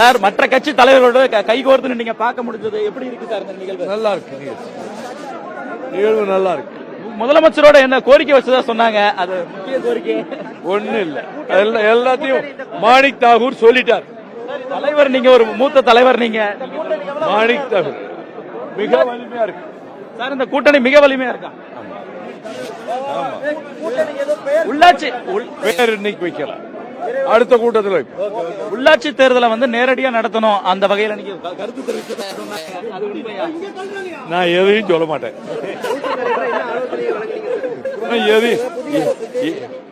Sir மற்ற கட்சி தலைவர்களோட கைகோர்த்து நீங்க பார்க்க முடிஞ்சது எப்படி இருக்கு சார் இந்த நிகழ்வு? நல்லா இருக்கு நிகழ்வு நல்லா இருக்கு. முதலமைச்சரோட என்ன கோரிக்கை வச்சதா சொன்னாங்க, அது முக்கிய கோரிக்கை ஒண்ணு இல்ல, எல்லாத்தையும் மாணிக் தாகூர் சொல்லிட்டார். தலைவர் நீங்க ஒரு மூத்த தலைவர், நீங்க மாணிக் தாகூர் மிக வலிமையா இருக்கு சார். இந்த கூட்டணி மிக வலிமையா இருக்கா? உள்ளாட்சி பேர் இன்னைக்கு வைக்கலாம், அடுத்த கூட்டத்தில் உள்ளாட்சி தேர்தலை வந்து நேரடியா நடத்தணும், அந்த வகையில நீங்க கருத்து தெரிவிச்சு நான் எதையும் சொல்ல மாட்டேன்.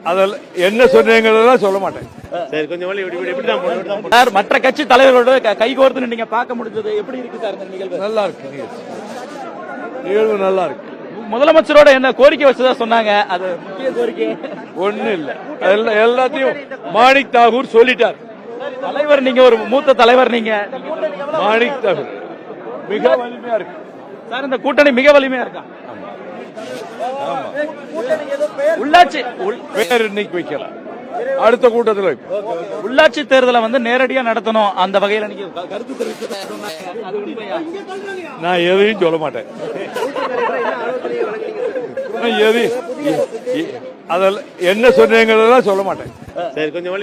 அதெல்லாம் என்ன சொன்னீங்கறதெல்லாம் சொல்ல மாட்டேன். சார் மற்ற கட்சி தலைவர்களோட கைகோர்த்து நீங்க பார்க்க முடிஞ்சது எப்படி இருக்கு சார் இந்த நிகழ்வு? நல்லா இருக்கு நிகழ்வு நல்லா இருக்கு. முதலமைச்சரோட என்ன கோரிக்கை வச்சதா சொன்னாங்க, அது முக்கிய கோரிக்கை ஒண்ணு இல்ல, எல்லாத்தையும் மாணிக் தாகூர் சொல்லிட்டார். தலைவர் நீங்க ஒரு மூத்த தலைவர், நீங்க மாணிக் தாகூர் மிக வலிமையா இருக்கு சார். இந்த கூட்டணி மிக வலிமையா இருக்கா? உள்ளாட்சி பேர் இன்னைக்கு வைக்கலாம், அடுத்த கூட்டத்தில் உள்ளாட்சி தேர்தலை வந்து நேரடியா நடத்தணும், அந்த வகையில நீங்க கருத்து தெரிவிச்சு நான் எதையும் சொல்ல மாட்டேன். அதெல்லாம் என்ன சொன்னீங்கறதெல்லாம் சொல்ல மாட்டேன். சரி, கொஞ்சம்